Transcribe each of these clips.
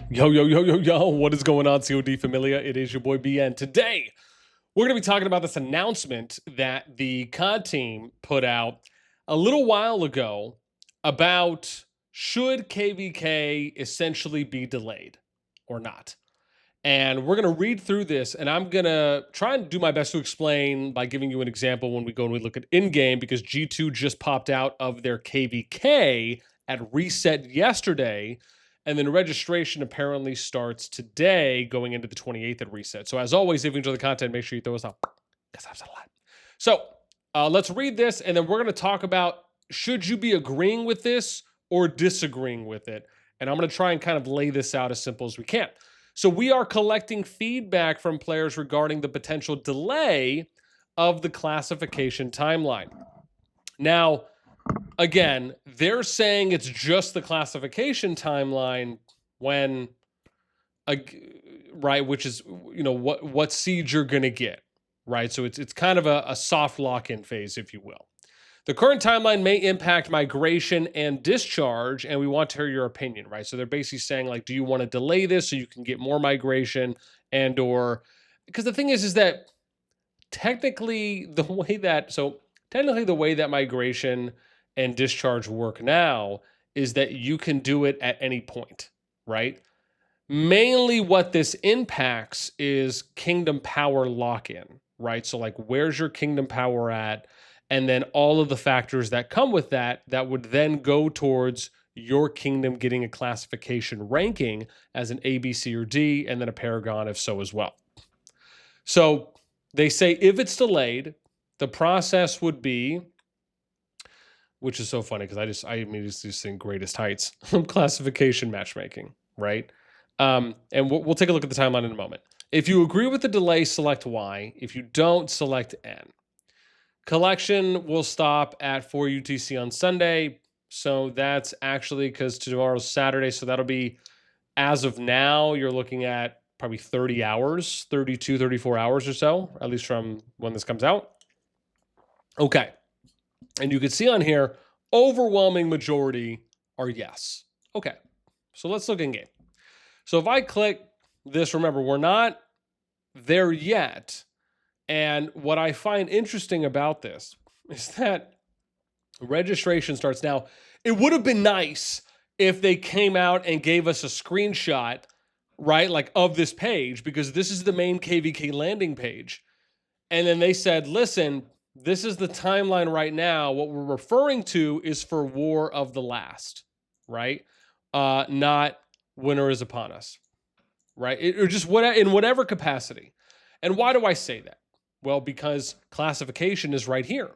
Yo, yo, yo, yo, yo, what is going on, COD Familia? It is your boy BN. Today, we're going to be talking about this announcement that the COD team put out a little while ago about should KvK essentially be delayed or not. And we're going to read through this, and I'm going to try and do my best to explain by giving you an example when we go and we look at in-game, because G2 just popped out of their KvK at reset yesterday, and then registration apparently starts today, going into the 28th at reset. So as always, if you enjoy the content, make sure you throw us out, because I've said a lot. So let's read this, and then we're going to talk about should you be agreeing with this or disagreeing with it. And I'm going to try and kind of lay this out as simple as we can. So we are collecting feedback from players regarding the potential delay of the classification timeline. Now, again, they're saying it's just the classification timeline when, right, which is, you know, what seed you're going to get, right? So it's kind of a soft lock-in phase, if you will. The current timeline may impact migration and discharge, and we want to hear your opinion, right? So they're basically saying, like, do you want to delay this so you can get more migration and or... Because the thing is that technically the way that migration and discharge work now is that you can do it at any point, right? Mainly what this impacts is kingdom power lock-in, right? So like, where's your kingdom power at? And then all of the factors that come with that would then go towards your kingdom getting a classification ranking as an A, B, C, or D, and then a paragon if so as well. So they say if it's delayed, the process would be, which is so funny because I immediately think greatest heights, classification matchmaking, right? And we'll take a look at the timeline in a moment. If you agree with the delay, select Y. If you don't, select N. Collection will stop at 4 UTC on Sunday. So that's actually because tomorrow's Saturday. So that'll be, as of now, you're looking at probably 30 hours, 32, 34 hours or so, at least from when this comes out. Okay. And you can see on here, overwhelming majority are yes. Okay. So let's look in game. So if I click this, remember, we're not there yet. And what I find interesting about this is that registration starts now. It would have been nice if they came out and gave us a screenshot, right, like of this page, because this is the main KvK landing page. And then they said, listen, this is the timeline right now. What we're referring to is for War of the Last, right? Not Winter is Upon Us, right? Or just in whatever capacity. And why do I say that? Well, because classification is right here,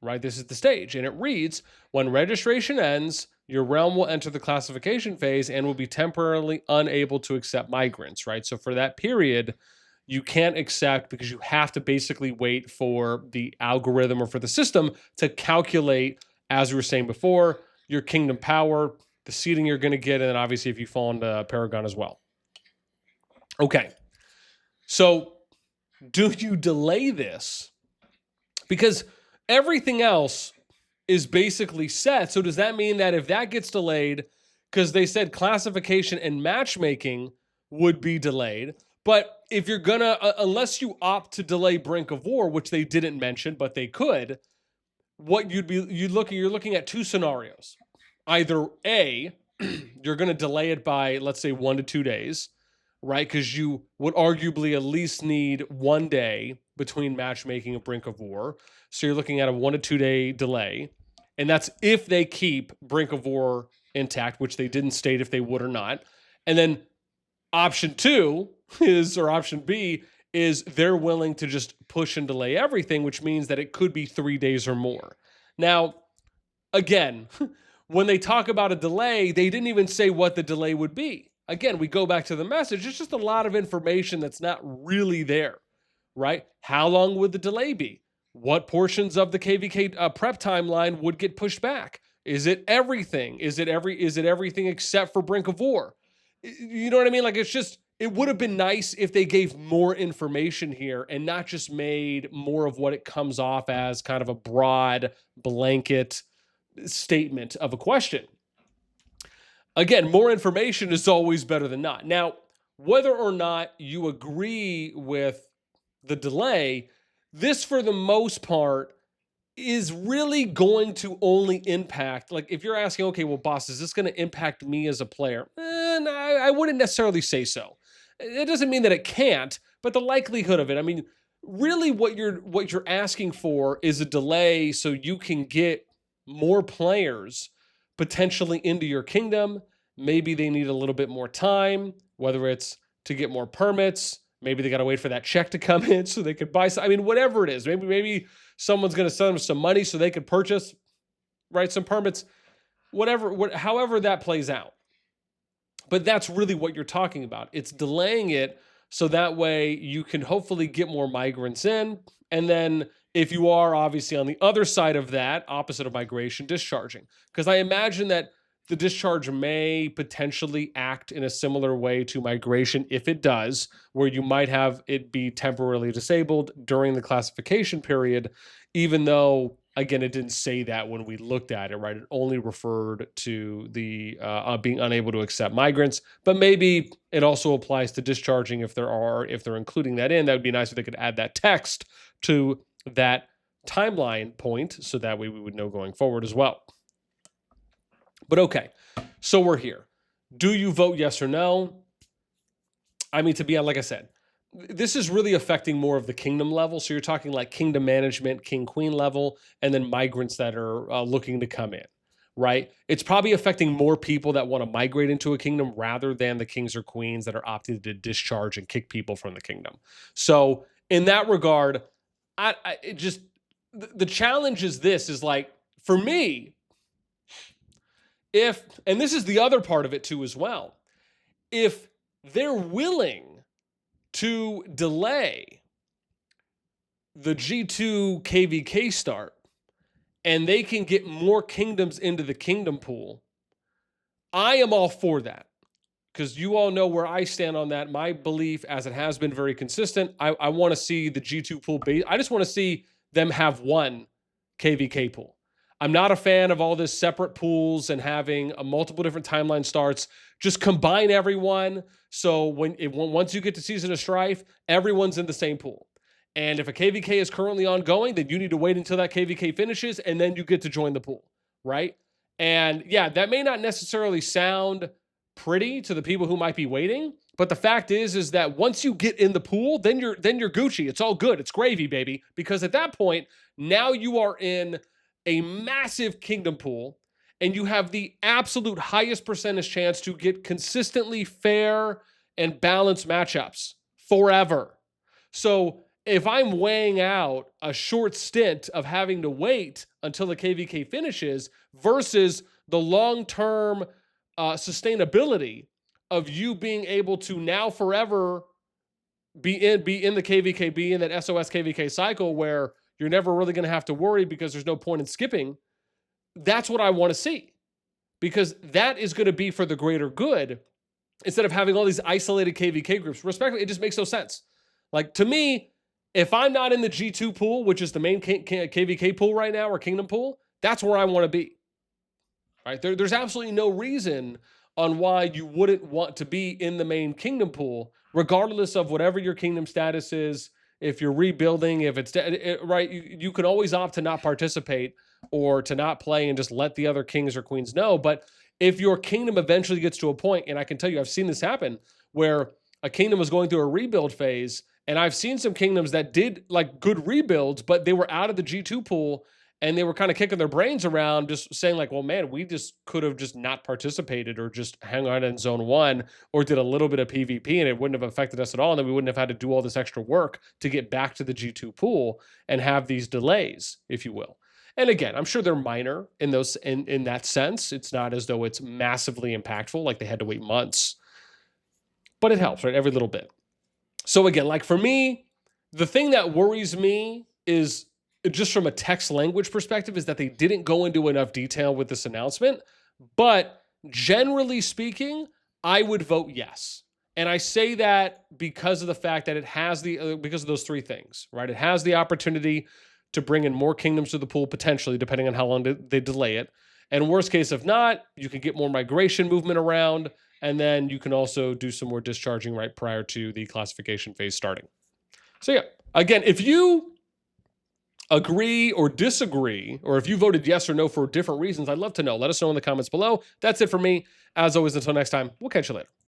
right? This is the stage. And it reads, when registration ends, your realm will enter the classification phase and will be temporarily unable to accept migrants, right? So for that period, you can't accept because you have to basically wait for the algorithm or for the system to calculate, as we were saying before, your kingdom power, the seeding you're going to get, and then obviously if you fall into Paragon as well. Okay. So do you delay this? Because everything else is basically set. So does that mean that if that gets delayed, because they said classification and matchmaking would be delayed, but if you're gonna, unless you opt to delay Brink of War, which they didn't mention, but they could, what you're looking at two scenarios. Either A, you're gonna delay it by, let's say, 1 to 2 days, right? Because you would arguably at least need 1 day between matchmaking and Brink of War. So you're looking at a 1 to 2 day delay. And that's if they keep Brink of War intact, which they didn't state if they would or not. And then option B is they're willing to just push and delay everything, which means that it could be 3 days or more. Now, again, when they talk about a delay, they didn't even say what the delay would be. Again, we go back to the message. It's just a lot of information that's not really there, right? How long would the delay be? What portions of the KvK prep timeline would get pushed back? Is it everything? Is it everything except for Brink of War? You know what I mean? Like, it would have been nice if they gave more information here and not just made more of what it comes off as kind of a broad blanket statement of a question. again, more information is always better than not. Now, whether or not you agree with the delay, this for the most part is really going to only impact, like if you're asking, okay, well, boss, is this going to impact me as a player? I wouldn't necessarily say so. It doesn't mean that it can't, but the likelihood of it, I mean, really what you're asking for is a delay so you can get more players potentially into your kingdom. Maybe they need a little bit more time, whether it's to get more permits, maybe they got to wait for that check to come in so they could buy some, I mean, whatever it is. Maybe someone's going to send them some money so they could purchase, right, some permits, however that plays out. But that's really what you're talking about. It's delaying it so that way you can hopefully get more migrants in. And then if you are obviously on the other side of that, opposite of migration, discharging. Because I imagine that the discharge may potentially act in a similar way to migration if it does, where you might have it be temporarily disabled during the classification period, even though, again, it didn't say that when we looked at it, right? It only referred to the being unable to accept migrants, but maybe it also applies to discharging if they're including that in. That would be nice if they could add that text to that timeline point, so that way we would know going forward as well. But okay, so we're here. Do you vote yes or no? I mean, to be honest, like I said, this is really affecting more of the kingdom level. So you're talking like kingdom management, king, queen level, and then migrants that are looking to come in, right? It's probably affecting more people that want to migrate into a kingdom rather than the kings or queens that are opting to discharge and kick people from the kingdom. So in that regard, the challenge is this, is like, for me, and this is the other part of it too as well, if they're willing to delay the G2 KvK start and they can get more kingdoms into the kingdom pool, I am all for that. Because you all know where I stand on that. My belief, as it has been very consistent, I want to see the G2 pool base. I just want to see them have one KvK pool. I'm not a fan of all this separate pools and having a multiple different timeline starts. Just combine everyone. So once you get to Season of Strife, everyone's in the same pool. And if a KvK is currently ongoing, then you need to wait until that KvK finishes, and then you get to join the pool, right? And yeah, that may not necessarily sound pretty to the people who might be waiting, but the fact is that once you get in the pool, then you're Gucci. It's all good. It's gravy, baby. Because at that point, now you are in a massive kingdom pool, and you have the absolute highest percentage chance to get consistently fair and balanced matchups forever. So if I'm weighing out a short stint of having to wait until the KvK finishes versus the long-term sustainability of you being able to now forever be in the KvK, be in that SOS KvK cycle where you're never really going to have to worry because there's no point in skipping. That's what I want to see, because that is going to be for the greater good instead of having all these isolated KvK groups. Respectfully, it just makes no sense. Like, to me, if I'm not in the G2 pool, which is the main KvK pool right now, or kingdom pool, that's where I want to be. Right? There's absolutely no reason on why you wouldn't want to be in the main kingdom pool, regardless of whatever your kingdom status is. If you're rebuilding, if it's right, you can always opt to not participate or to not play and just let the other kings or queens know. But if your kingdom eventually gets to a point, and I can tell you, I've seen this happen, where a kingdom was going through a rebuild phase, and I've seen some kingdoms that did like good rebuilds, but they were out of the G2 pool, and they were kind of kicking their brains around, just saying like, well, man, we just could have just not participated or just hung out in zone 1 or did a little bit of PvP, and it wouldn't have affected us at all. And then we wouldn't have had to do all this extra work to get back to the G2 pool and have these delays, if you will. And again, I'm sure they're minor in that sense. It's not as though it's massively impactful, like they had to wait months, but it helps, right? Every little bit. So again, like for me, the thing that worries me is, just from a text language perspective, is that they didn't go into enough detail with this announcement. But generally speaking, I would vote yes. And I say that because of the fact that it has because of those three things, right? It has the opportunity to bring in more kingdoms to the pool, potentially, depending on how long they delay it. And worst case, if not, you can get more migration movement around, and then you can also do some more discharging right prior to the classification phase starting. So yeah, again, if you agree or disagree, or if you voted yes or no for different reasons, I'd love to know. Let us know in the comments below. That's it for me. As always, until next time, we'll catch you later.